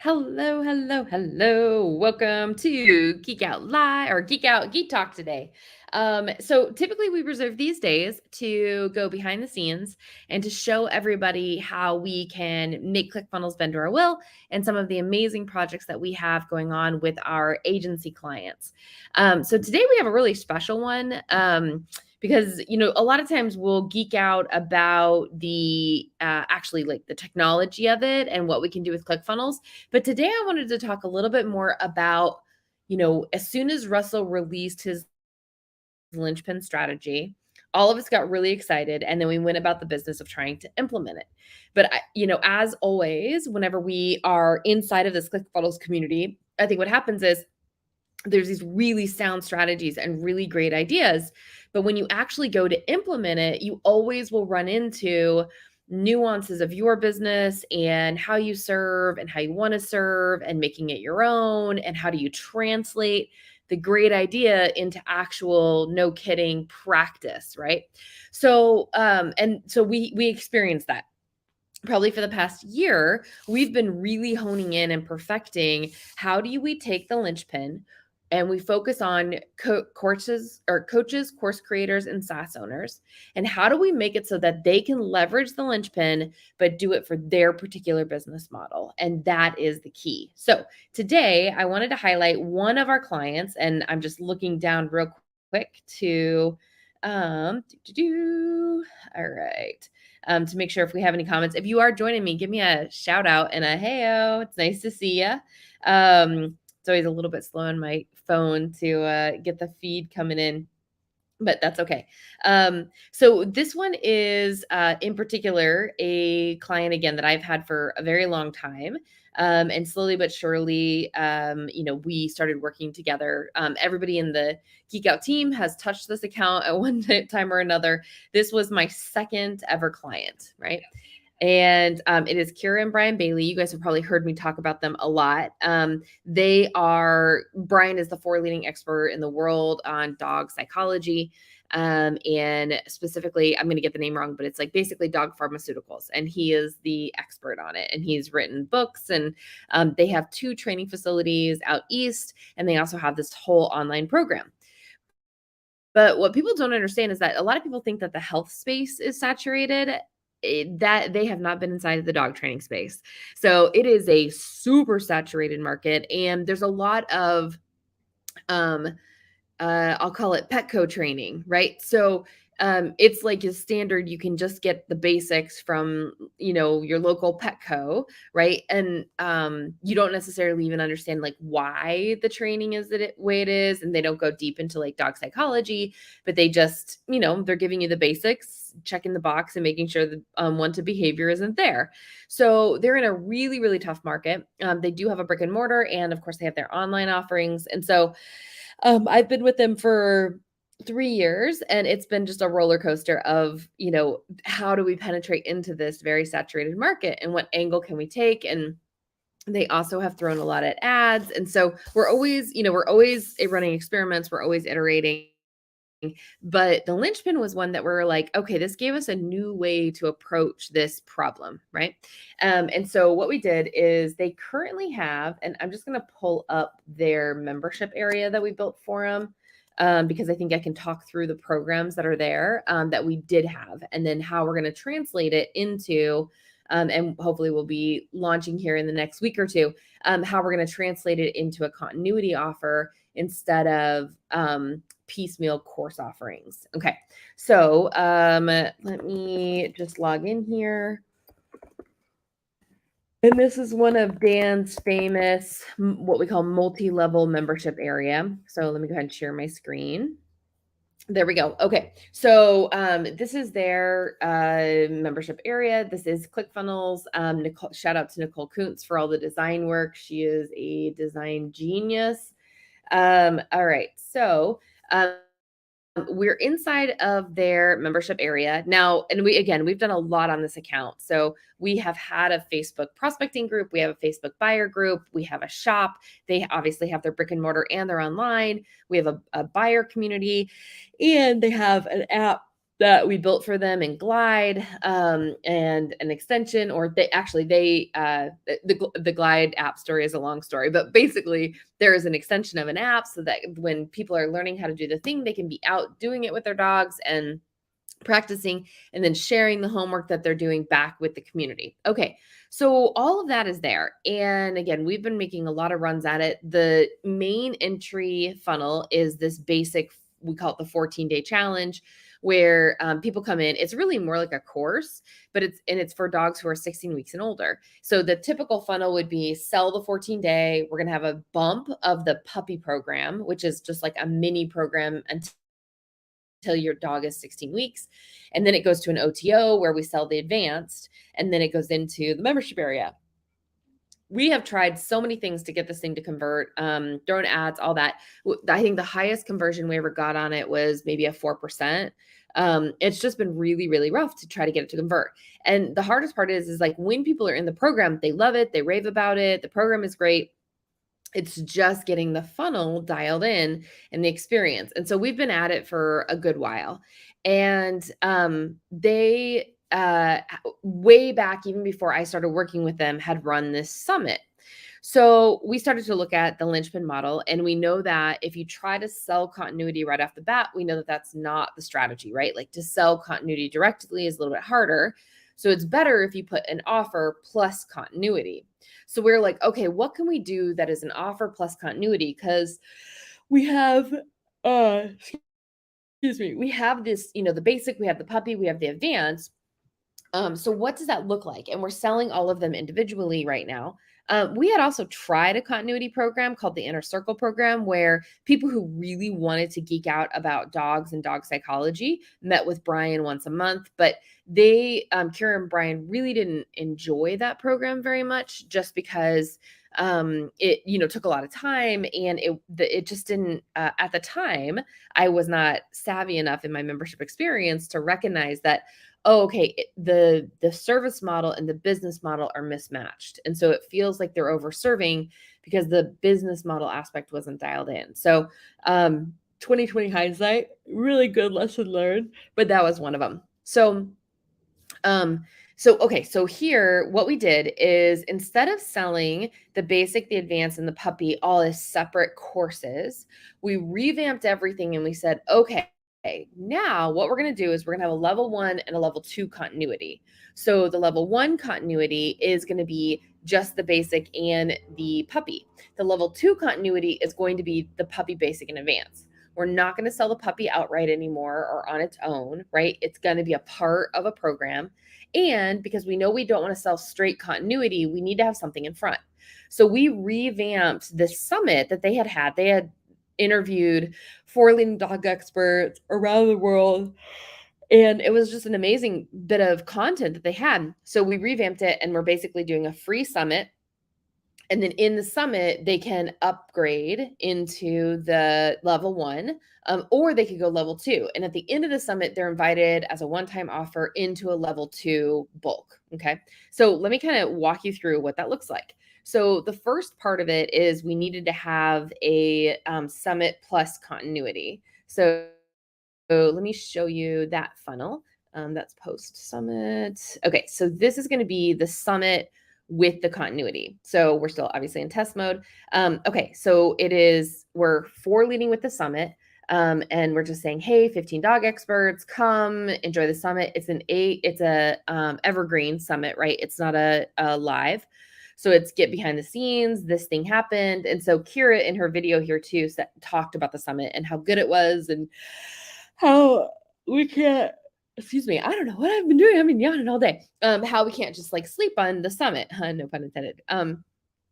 Hello, hello, hello. Welcome to Geek Out Live or Geek Out Geek Talk today. So typically we reserve these days to go behind the scenes and to show everybody how we can make ClickFunnels bend to our will and some of the amazing projects that we have going on with our agency clients. So today we have a really special one. Because a lot of times we'll geek out about the actually like the technology of it and what we can do with ClickFunnels. But today I wanted to talk a little bit more about, as soon as Russell released his Linchpin strategy, all of us got really excited and then we went about the business of trying to implement it. But as always, whenever we are inside of this ClickFunnels community, I think what happens is there's these really sound strategies and really great ideas. But when you actually go to implement it, you always will run into nuances of your business and how you serve and how you want to serve and making it your own. And how do you translate the great idea into actual, no kidding practice, right? So, and so we experienced that probably for the past year. We've been really honing in and perfecting how do we take the linchpin and we focus on coaches, course creators, and SaaS owners. And how do we make it so that they can leverage the linchpin, but do it for their particular business model? And that is the key. So today I wanted to highlight one of our clients, and I'm just looking down real quick to, all right. To make sure if we have any comments. If you are joining me, give me a shout out and a heyo. It's nice to see you. It's always a little bit slow on my phone to get the feed coming in, but that's okay. So this one is in particular a client, again, that I've had for a very long time. And slowly but surely, we started working together. Everybody in the Geek Out team has touched this account at one time or another. This was my second ever client, right? And it is Kira and Brian Bailey. You guys have probably heard me talk about them a lot. Brian is the leading expert in the world on dog psychology. And specifically, I'm going to get the name wrong, but it's like basically dog pharmaceuticals. And he is the expert on it. And he's written books, and they have 2 training facilities out east. And they also have this whole online program. But what people don't understand is that a lot of people think that the health space is saturated. That they have not been inside of the dog training space. So it is a super saturated market, and there's a lot of I'll call it Petco training, right? So it's like a standard. You can just get the basics from, your local Petco, right? And you don't necessarily even understand like why the training is way it is. And they don't go deep into like dog psychology, but they just, they're giving you the basics, checking the box and making sure that unwanted behavior isn't there. So they're in a really, really tough market. They do have a brick and mortar, and of course they have their online offerings. And so I've been with them for 3 years, and it's been just a roller coaster of, how do we penetrate into this very saturated market and what angle can we take? And they also have thrown a lot at ads. And so we're always running experiments. We're always iterating. But the linchpin was one that we're like, okay, this gave us a new way to approach this problem, right? And so what we did is they currently have, and I'm just going to pull up their membership area that we built for them, because I think I can talk through the programs that are there that we did have, and then how we're going to translate it into, and hopefully we'll be launching here in the next week or two, how we're going to translate it into a continuity offer instead of piecemeal course offerings. Okay, so let me just log in here. And this is one of Dan's famous, what we call multi-level membership area. So let me go ahead and share my screen. There we go. Okay. So this is their membership area. This is ClickFunnels. Shout out to Nicole Kuntz for all the design work. She is a design genius. All right. So we're inside of their membership area now. And we've done a lot on this account. So we have had a Facebook prospecting group. We have a Facebook buyer group. We have a shop. They obviously have their brick and mortar and their online. We have a buyer community, and they have an app that we built for them in Glide, and an extension, or the Glide app story is a long story, but basically there is an extension of an app so that when people are learning how to do the thing, they can be out doing it with their dogs and practicing, and then sharing the homework that they're doing back with the community. Okay, so all of that is there. And again, we've been making a lot of runs at it. The main entry funnel is this basic, we call it the 14-day challenge, where people come in. It's really more like a course, but it's for dogs who are 16 weeks and older. So the typical funnel would be sell the 14-day. We're going to have a bump of the puppy program, which is just like a mini program until your dog is 16 weeks. And then it goes to an OTO where we sell the advanced, and then it goes into the membership area. We have tried so many things to get this thing to convert, thrown ads, all that. I think the highest conversion we ever got on it was maybe a 4%. It's just been really, really rough to try to get it to convert. And the hardest part is like when people are in the program, they love it, they rave about it, the program is great. It's just getting the funnel dialed in and the experience. And so we've been at it for a good while. And they way back, even before I started working with them, had run this summit. So we started to look at the Linchpin model, and we know that if you try to sell continuity right off the bat, we know that that's not the strategy, right? Like to sell continuity directly is a little bit harder. So it's better if you put an offer plus continuity. So we're like, okay, what can we do that is an offer plus continuity? Because we have, excuse me, we have this, the basic, we have the puppy, we have the advanced. So what does that look like? And we're selling all of them individually right now. We had also tried a continuity program called the Inner Circle program, where people who really wanted to geek out about dogs and dog psychology met with Brian once a month. But Kira and Brian really didn't enjoy that program very much, just because it took a lot of time, and it just didn't. At the time, I was not savvy enough in my membership experience to recognize that, oh, okay, the service model and the business model are mismatched. And so it feels like they're overserving because the business model aspect wasn't dialed in. So 2020 hindsight, really good lesson learned, but that was one of them. So here, what we did is, instead of selling the basic, the advanced, and the puppy all as separate courses, we revamped everything and we said, okay, now what we're going to do is we're going to have a level 1 and a level 2 continuity. So the level 1 continuity is going to be just the basic and the puppy. The level 2 continuity is going to be the puppy, basic, and advanced. We're not going to sell the puppy outright anymore or on its own, right? It's going to be a part of a program. And because we know we don't want to sell straight continuity, we need to have something in front. So we revamped the summit that they had. They had interviewed 4 leading dog experts around the world, and it was just an amazing bit of content that they had. So we revamped it, and we're basically doing a free summit. And then in the summit, they can upgrade into the level 1, or they could go level 2. And at the end of the summit, they're invited as a one-time offer into a level 2 bulk. Okay. So let me kind of walk you through what that looks like. So the first part of it is we needed to have a summit plus continuity. So let me show you that funnel. That's post summit. Okay. So this is going to be the summit with the continuity. So we're still obviously in test mode. Okay, so we're 4 leading with the summit. And we're just saying, hey, 15 dog experts, come enjoy the summit. It's a evergreen summit, right? It's not a live. So it's get behind the scenes. This thing happened. And so Kira in her video here too talked about the summit and how good it was, and how we can't, excuse me, I don't know what I've been doing. I've been yawning all day. How we can't just like sleep on the summit, no pun intended.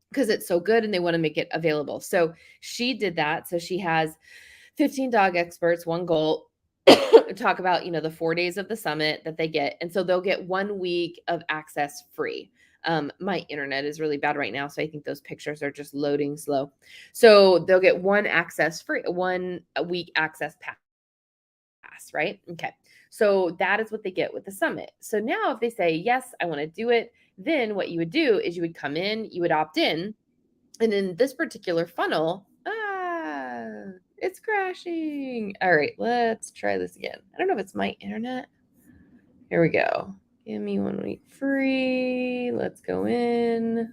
Because it's so good and they want to make it available. So she did that. So she has 15 dog experts, one goal, talk about, the 4 days of the summit that they get. And so they'll get 1 week of access free. My internet is really bad right now, so I think those pictures are just loading slow. So they'll get 1 week access pass, right? Okay. So that is what they get with the summit. So now if they say, yes, I want to do it, then what you would do is you would come in, you would opt in. And in this particular funnel, it's It's crashing. All right, let's try this again. I don't know if it's my internet. Here we go. Give me 1 week free. Let's go in.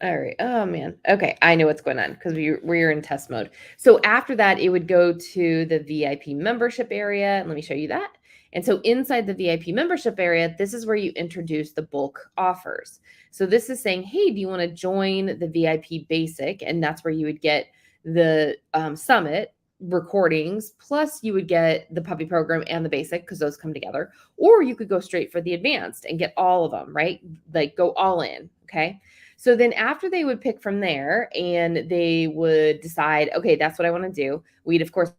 All right. Oh man. Okay, I know what's going on because we're in test mode. So after that, it would go to the VIP membership area. Let me show you that. And so inside the VIP membership area, this is where you introduce the bulk offers. So this is saying, hey, do you want to join the VIP basic? And that's where you would get the summit recordings, plus you would get the puppy program and the basic because those come together. Or you could go straight for the advanced and get all of them, right? Like go all in. Okay. So then after they would pick from there and they would decide, okay, that's what I want to do. We'd of course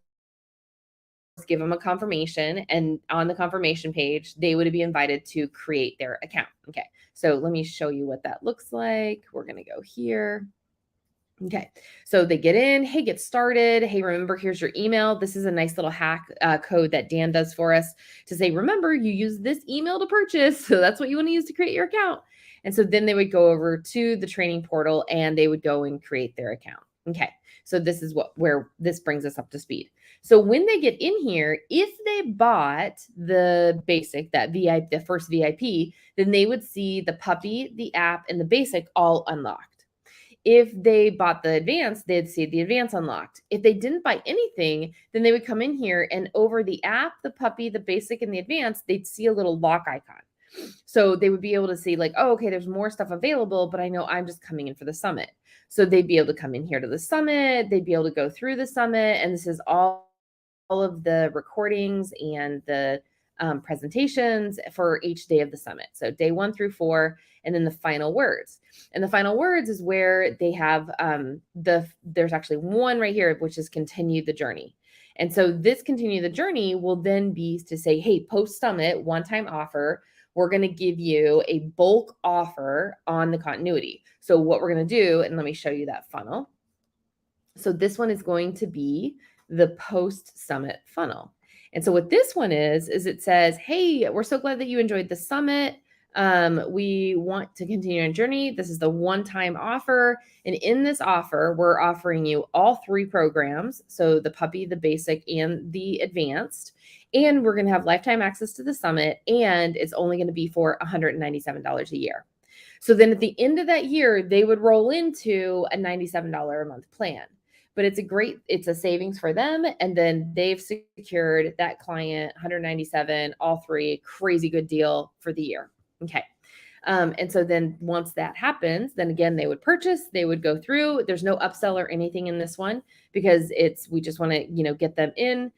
give them a confirmation, and on the confirmation page, they would be invited to create their account. Okay. So let me show you what that looks like. We're going to go here. Okay, so they get in, hey, get started. Hey, remember, here's your email. This is a nice little hack code that Dan does for us to say, remember, you use this email to purchase. So that's what you want to use to create your account. And so then they would go over to the training portal and they would go and create their account. Okay, so this is where this brings us up to speed. So when they get in here, if they bought the basic, that VIP, the first VIP, then they would see the puppy, the app, and the basic all unlocked. If they bought the advance, they'd see the advance unlocked. If they didn't buy anything, then they would come in here and over the app, the puppy, the basic, and the advance, they'd see a little lock icon. So they would be able to see like, oh, okay, there's more stuff available, but I know I'm just coming in for the summit. So they'd be able to come in here to the summit. They'd be able to go through the summit. And this is all of the recordings and the presentations for each day of the summit. So day 1 through 4, and then the final words. And the final words is where they have there's actually one right here, which is continue the journey. And so this continue the journey will then be to say, hey, post summit, one-time offer, we're going to give you a bulk offer on the continuity. So what we're going to do, and let me show you that funnel. So this one is going to be the post summit funnel. And so what this one is it says, hey, we're so glad that you enjoyed the summit. We want to continue our journey. This is the one-time offer. And in this offer, we're offering you all 3 programs. So the puppy, the basic, and the advanced. And we're going to have lifetime access to the summit. And it's only going to be for $197 a year. So then at the end of that year, they would roll into a $97 a month plan. But it's a savings for them. And then they've secured that client, 197, all 3, crazy good deal for the year. Okay. And so then once that happens, then again, they would purchase, they would go through. There's no upsell or anything in this one because we just want to, get them in.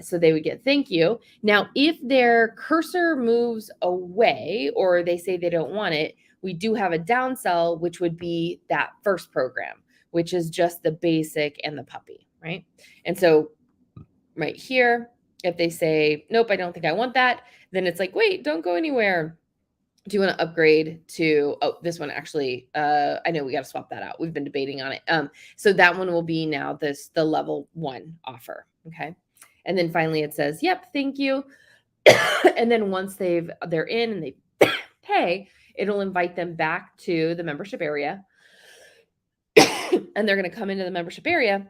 So they would get thank you. Now, if their cursor moves away or they say they don't want it, we do have a downsell, which would be that first program, which is just the basic and the puppy, right? And so right here, if they say, nope, I don't think I want that, then it's like, wait, don't go anywhere. Do you want to upgrade to, this one actually, I know we got to swap that out. We've been debating on it. So that one will be now the level 1 offer. Okay. And then finally it says, yep, thank you. And then once they're in and they pay, it'll invite them back to the membership area. And they're going to come into the membership area.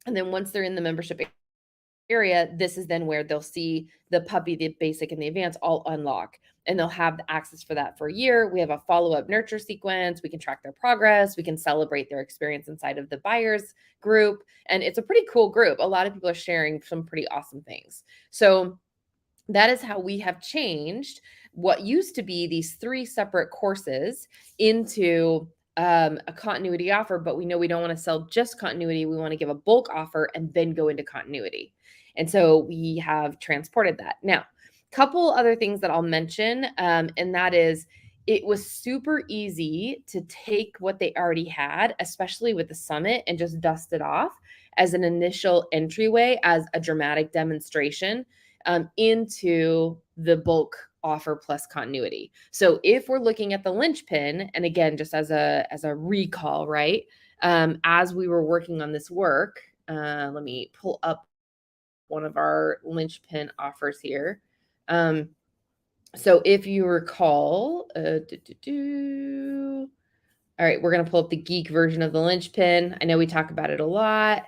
And then once they're in the membership area, this is then where they'll see the puppy, the basic, and the advanced all unlock. And they'll have the access for that for a year. We have a follow-up nurture sequence. We can track their progress. We can celebrate their experience inside of the buyers group. And it's a pretty cool group. A lot of people are sharing some pretty awesome things. So that is how we have changed what used to be these 3 separate courses into a continuity offer, but we know we don't want to sell just continuity. We want to give a bulk offer and then go into continuity. And so we have transported that. Now, couple other things that I'll mention, and that is it was super easy to take what they already had, especially with the summit, and just dust it off as an initial entryway, as a dramatic demonstration into the bulk offer plus continuity. So if we're looking at the linchpin, and again, just as a recall, right? As we were working on this work, let me pull up one of our linchpin offers here. So if you recall, all right, we're going to pull up the Geek version of the linchpin. I know we talk about it a lot.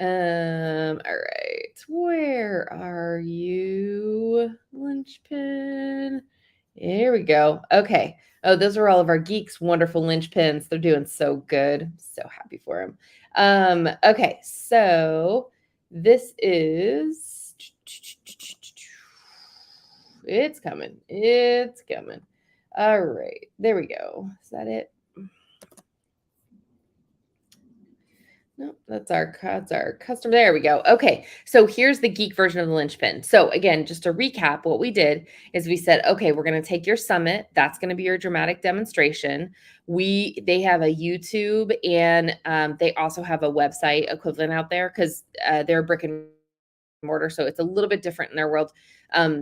All right. Where are you, Linchpin? Here we go. Okay. Oh, those are all of our geeks' wonderful linchpins. They're doing so good. So happy for them. Okay, so this is it's coming. It's coming. All right. There we go. Is that it? No, that's our customer. There we go. Okay, so here's the geek version of the linchpin. So again, just to recap, what we did is we said, okay, we're going to take your summit. That's going to be your dramatic demonstration. They have a YouTube and they also have a website equivalent out there because they're a brick and mortar, so it's a little bit different in their world.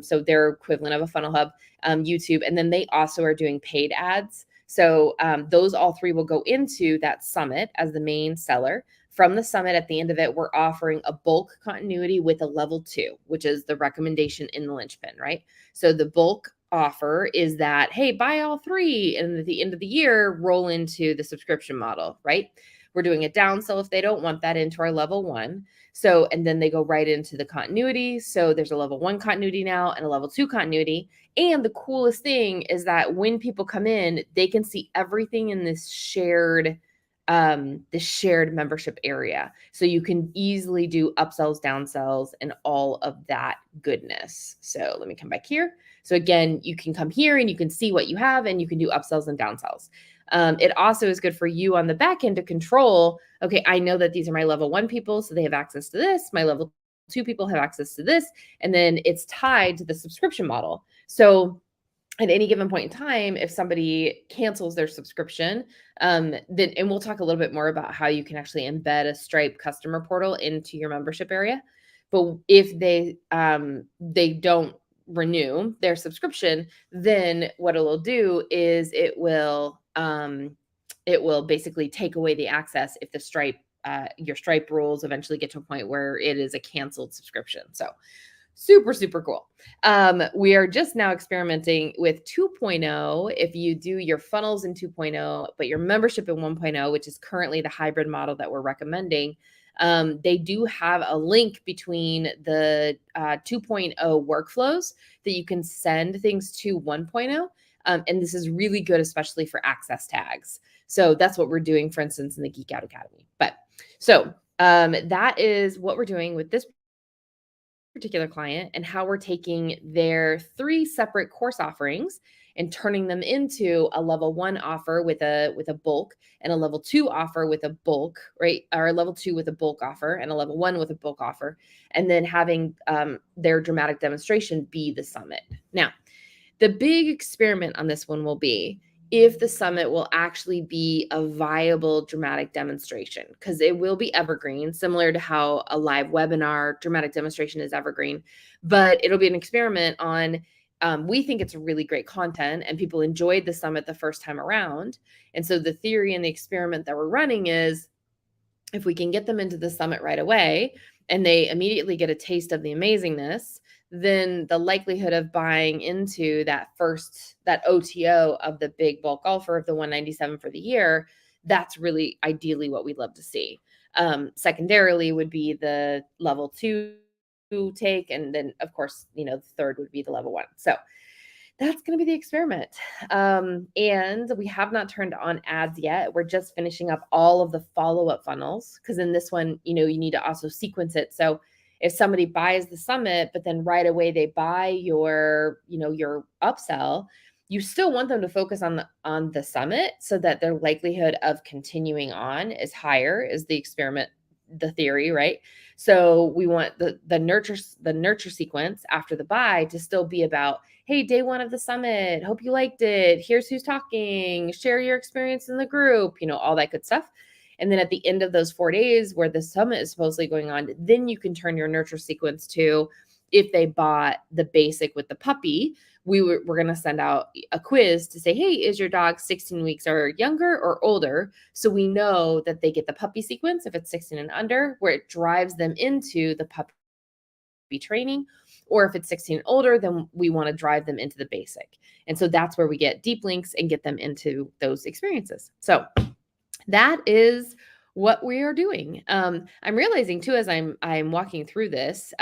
So they're equivalent of a funnel hub, YouTube, and then they also are doing paid ads. So those all three will go into that summit as the main seller. From the summit, at the end of it, we're offering a bulk continuity with a level 2, which is the recommendation in the linchpin, right? So the bulk offer is that, hey, buy all three, and at the end of the year, roll into the subscription model, right? We're doing a downsell if they don't want that into our level 1. So, and then they go right into the continuity. So there's a level 1 continuity now and a level 2 continuity. And the coolest thing is that when people come in, they can see everything in this shared membership area. So you can easily do upsells, downsells, and all of that goodness. So let me come back here. So again, you can come here and you can see what you have and you can do upsells and downsells. It also is good for you on the back end to control, okay, I know that these are my level 1 people, so they have access to this. My level 2 people have access to this. And then it's tied to the subscription model. So at any given point in time, if somebody cancels their subscription, then, and we'll talk a little bit more about how you can actually embed a Stripe customer portal into your membership area. But if they don't renew their subscription, then what it'll do is it will basically take away the access if the Stripe your Stripe rules eventually get to a point where it is a canceled subscription. So super, super cool. We are just now experimenting with 2.0. If you do your funnels in 2.0, but your membership in 1.0, which is currently the hybrid model that we're recommending, they do have a link between the 2.0 workflows that you can send things to 1.0. And this is really good, especially for access tags. So that's what we're doing, for instance, in the Geek Out Academy. But so that is what we're doing with this particular client and how we're taking their 3 separate course offerings and turning them into a level 1 offer with a bulk and a level 2 offer with a bulk, right? Or a level 2 with a bulk offer and a level 1 with a bulk offer, and then having their dramatic demonstration be the summit. Now, the big experiment on this one will be if the summit will actually be a viable dramatic demonstration, because it will be evergreen, similar to how a live webinar dramatic demonstration is evergreen. But it'll be an experiment on, we think it's really great content and people enjoyed the summit the first time around. And so the theory and the experiment that we're running is if we can get them into the summit right away and they immediately get a taste of the amazingness, then the likelihood of buying into that OTO of the big bulk offer of the 197 for the year, that's really ideally what we'd love to see. Secondarily would be the level 2 take. And then of course, the third would be the level 1. So that's going to be the experiment. And we have not turned on ads yet. We're just finishing up all of the follow-up funnels, because in this one, you need to also sequence it. So if somebody buys the summit, but then right away they buy your upsell, you still want them to focus on the summit so that their likelihood of continuing on is higher, is the experiment, the theory, right? So we want the nurture sequence after the buy to still be about, hey, day 1 of the summit, hope you liked it. Here's who's talking, share your experience in the group, all that good stuff. And then at the end of those 4 days where the summit is supposedly going on, then you can turn your nurture sequence to, if they bought the basic with the puppy, we're going to send out a quiz to say, hey, is your dog 16 weeks or younger or older? So we know that they get the puppy sequence if it's 16 and under, where it drives them into the puppy training. Or if it's 16 and older, then we want to drive them into the basic. And so that's where we get deep links and get them into those experiences. So that is what we are doing. I'm realizing too as I'm walking through this,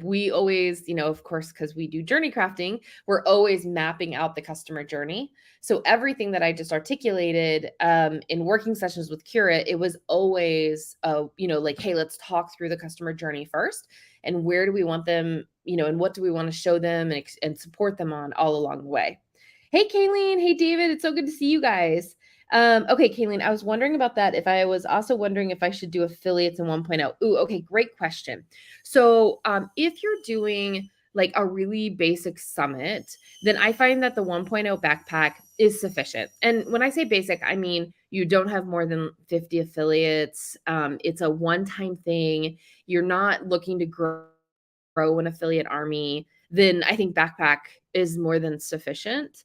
we always, of course, because we do journey crafting, we're always mapping out the customer journey. So everything that I just articulated in working sessions with Cura, it was always, like, hey, let's talk through the customer journey first, and where do we want them, and what do we want to show them and support them on all along the way. Hey, Kayleen. Hey, David. It's so good to see you guys. Okay, Kayleen, I was wondering about that. If I was also wondering if I should do affiliates in 1.0. Ooh, okay, great question. So if you're doing like a really basic summit, then I find that the 1.0 backpack is sufficient. And when I say basic, I mean you don't have more than 50 affiliates. It's a one-time thing. You're not looking to grow an affiliate army. Then I think backpack is more than sufficient.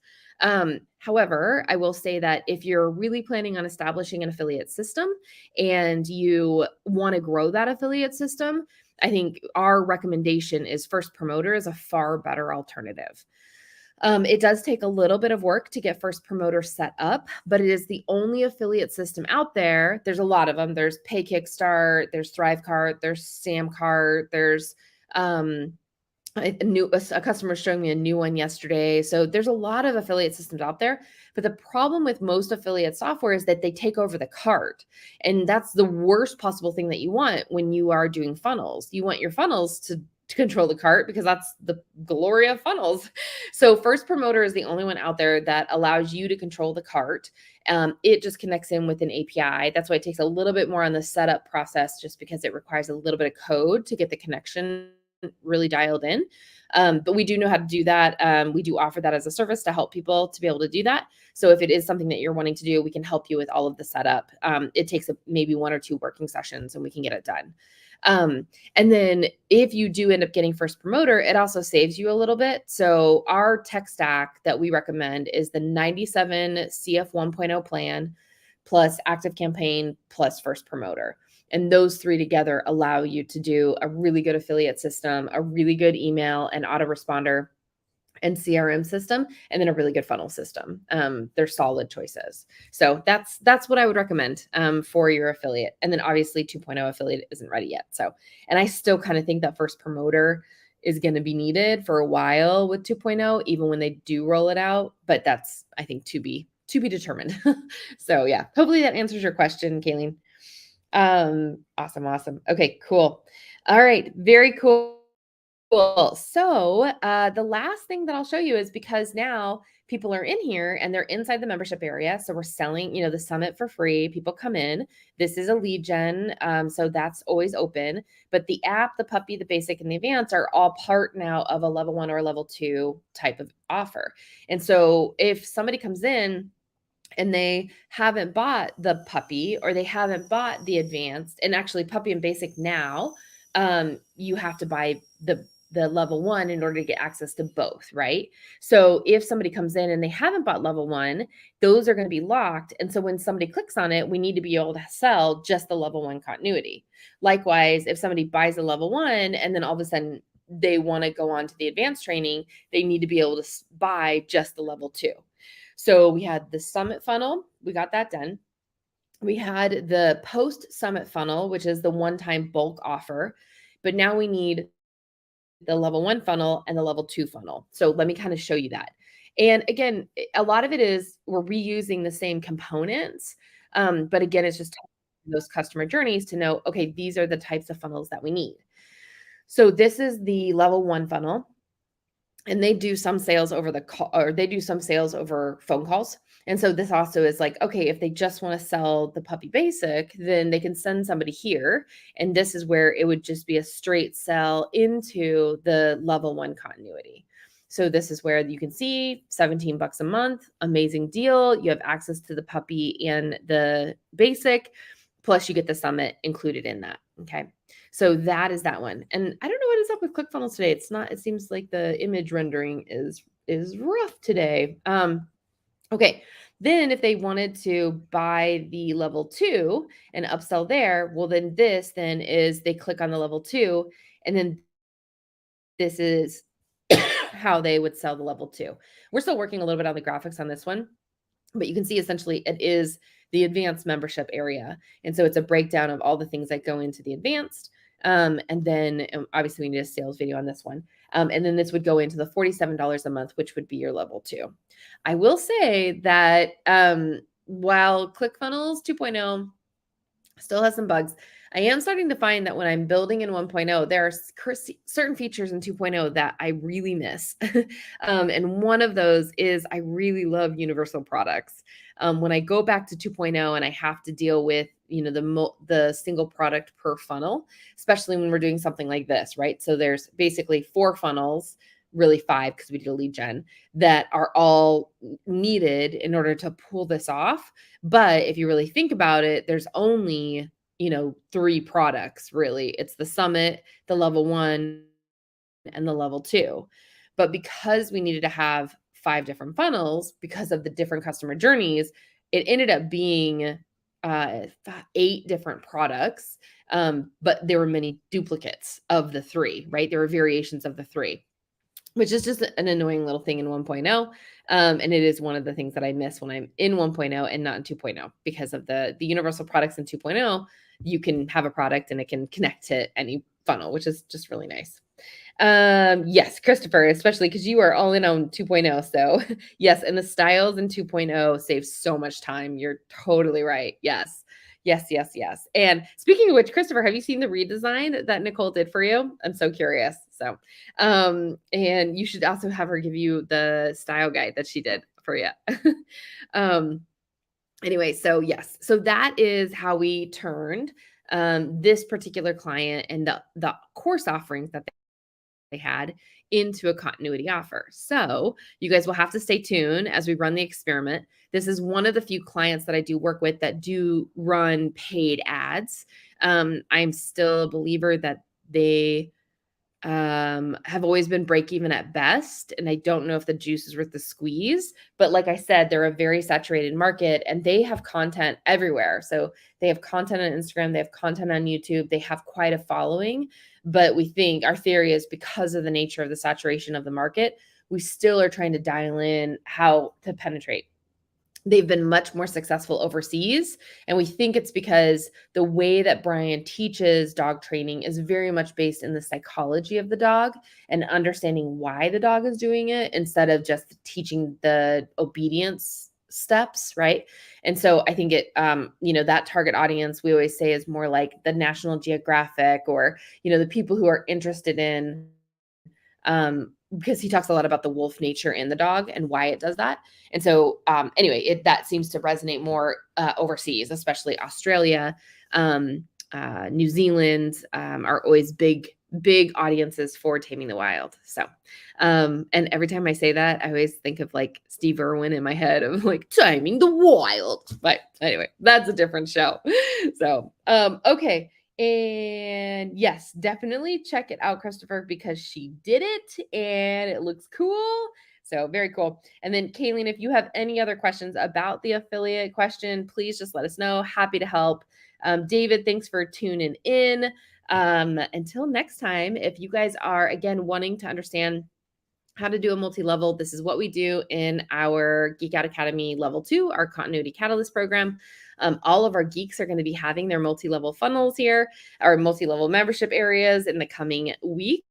However, I will say that if you're really planning on establishing an affiliate system and you want to grow that affiliate system, I think our recommendation is First Promoter is a far better alternative. It does take a little bit of work to get First Promoter set up, but it is the only affiliate system out there. There's a lot of them. There's Pay Kickstart, there's Thrivecart, there's Samcart, there's um, a customer showing me a new one yesterday. So there's a lot of affiliate systems out there, but the problem with most affiliate software is that they take over the cart. And that's the worst possible thing that you want when you are doing funnels. You want your funnels to control the cart because that's the glory of funnels. So First Promoter is the only one out there that allows you to control the cart. It just connects in with an API. That's why it takes a little bit more on the setup process, just because it requires a little bit of code to get the connection really dialed in. But we do know how to do that. We do offer that as a service to help people to be able to do that. So if it is something that you're wanting to do, we can help you with all of the setup. It takes maybe 1 or 2 working sessions and we can get it done. And then if you do end up getting First Promoter, it also saves you a little bit. So our tech stack that we recommend is the 97 CF 1.0 plan plus Active Campaign plus First Promoter. And those 3 together allow you to do a really good affiliate system, a really good email and autoresponder and CRM system, and then a really good funnel system. They're solid choices. So that's what I would recommend for your affiliate. And then obviously 2.0 affiliate isn't ready yet. So, and I still kind of think that First Promoter is going to be needed for a while with 2.0, even when they do roll it out. But that's, I think, to be determined. So yeah, hopefully that answers your question, Kayleen. Awesome. Okay, cool. All right, very cool. So the last thing that I'll show you is because now people are in here and they're inside the membership area. So we're selling, the summit for free. People come in. This is a lead gen. So that's always open. But the app, the puppy, the basic, and the advanced are all part now of a level 1 or level 2 type of offer. And so if somebody comes in and they haven't bought the puppy or they haven't bought the advanced, and actually puppy and basic now, you have to buy the level 1 in order to get access to both, right? So if somebody comes in and they haven't bought level 1, those are going to be locked. And so when somebody clicks on it, we need to be able to sell just the level 1 continuity. Likewise, if somebody buys a level 1 and then all of a sudden they want to go on to the advanced training, they need to be able to buy just the level 2. So we had the summit funnel, we got that done. We had the post summit funnel, which is the one-time bulk offer, but now we need the level 1 funnel and the level 2 funnel. So let me kind of show you that. And again, a lot of it is we're reusing the same components. But again, it's just those customer journeys to know, okay, these are the types of funnels that we need. So this is the level 1 funnel. And they do some sales over the call, or they do some sales over phone calls. And so this also is like, okay, if they just want to sell the puppy basic, then they can send somebody here. And this is where it would just be a straight sell into the level 1 continuity. So this is where you can see $17 a month, amazing deal. You have access to the puppy and the basic, plus you get the summit included in that. Okay. So that is that one. And I don't know what is up with ClickFunnels today. It seems like the image rendering is rough today. Okay. Then if they wanted to buy the level 2 and upsell there, well, then this then is they click on the level 2, and then this is how they would sell the level 2. We're still working a little bit on the graphics on this one, but you can see essentially it is the advanced membership area. And so it's a breakdown of all the things that go into the advanced. And then obviously we need a sales video on this one. And then this would go into the $47 a month, which would be your level 2. I will say that while ClickFunnels 2.0 still has some bugs, I am starting to find that when I'm building in 1.0, there are certain features in 2.0 that I really miss. And one of those is I really love universal products. When I go back to 2.0 and I have to deal with, the single product per funnel, especially when we're doing something like this, right? So there's basically 4 funnels, really 5 because we did a lead gen, that are all needed in order to pull this off. But if you really think about it, there's only, 3 products really. It's the summit, the level 1, and the level 2. But because we needed to have 5 different funnels because of the different customer journeys, it ended up being 8 different products. But there were many duplicates of the 3, right? There were variations of the 3, which is just an annoying little thing in 1.0. And it is one of the things that I miss when I'm in 1.0 and not in 2.0 because of the universal products in 2.0. You can have a product and it can connect to any funnel, which is just really nice. Yes, Christopher, especially because you are all in on 2.0. So yes, and the styles in 2.0 save so much time. You're totally right. Yes. Yes, yes, yes. And speaking of which, Christopher, have you seen the redesign that Nicole did for you? I'm so curious. So, and you should also have her give you the style guide that she did for you. um, anyway, so yes, so that is how we turned this particular client and the course offerings that they had into a continuity offer. So you guys will have to stay tuned as we run the experiment. This is one of the few clients that I do work with that do run paid ads. I'm still a believer that they have always been break even at best. And I don't know if the juice is worth the squeeze. But like I said, they're a very saturated market and they have content everywhere. So they have content on Instagram, they have content on YouTube, they have quite a following. But we think our theory is because of the nature of the saturation of the market, we still are trying to dial in how to penetrate. They've been much more successful overseas. And we think it's because the way that Brian teaches dog training is very much based in the psychology of the dog and understanding why the dog is doing it instead of just teaching the obedience steps, right? And so I think it, that target audience we always say is more like the National Geographic or, the people who are interested in because he talks a lot about the wolf nature in the dog and why it does that. And so anyway, that seems to resonate more overseas, especially Australia, New Zealand are always big audiences for Taming the Wild. So, and every time I say that, I always think of like Steve Irwin in my head of like Taming the Wild. But anyway, that's a different show. So, okay. And yes, definitely check it out, Christopher, because she did it and it looks cool. So very cool. And then Kayleen, if you have any other questions about the affiliate question, please just let us know. Happy to help. David, thanks for tuning in. Until next time, if you guys are again wanting to understand how to do a multi-level, this is what we do in our Geek Out Academy level 2, our continuity catalyst program. All of our geeks are going to be having their multi-level funnels here, our multi-level membership areas in the coming weeks.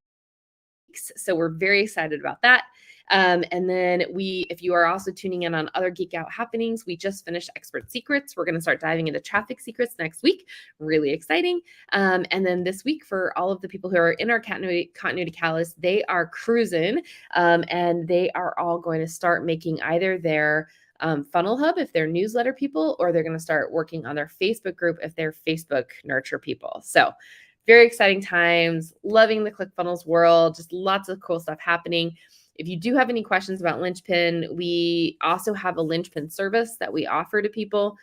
So we're very excited about that. And then if you are also tuning in on other Geek Out happenings, we just finished Expert Secrets. We're going to start diving into traffic secrets next week. Really exciting. And then this week for all of the people who are in our continuity catalyst, they are cruising and they are all going to start making either their funnel hub if they're newsletter people, or they're going to start working on their Facebook group if they're Facebook nurture people. So very exciting times, loving the ClickFunnels world, just lots of cool stuff happening. If you do have any questions about Linchpin, we also have a Linchpin service that we offer to people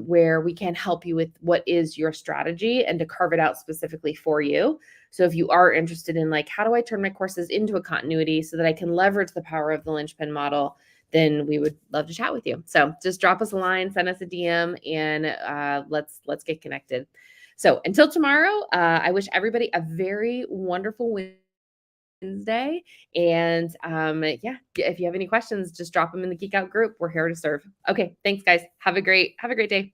where we can help you with what is your strategy and to carve it out specifically for you. So if you are interested in like, how do I turn my courses into a continuity so that I can leverage the power of the Linchpin model, then we would love to chat with you. So just drop us a line, send us a DM, and let's get connected. So until tomorrow, I wish everybody a very wonderful Wednesday. And yeah, if you have any questions, just drop them in the Geek Out group. We're here to serve. Okay, thanks guys. Have a great day.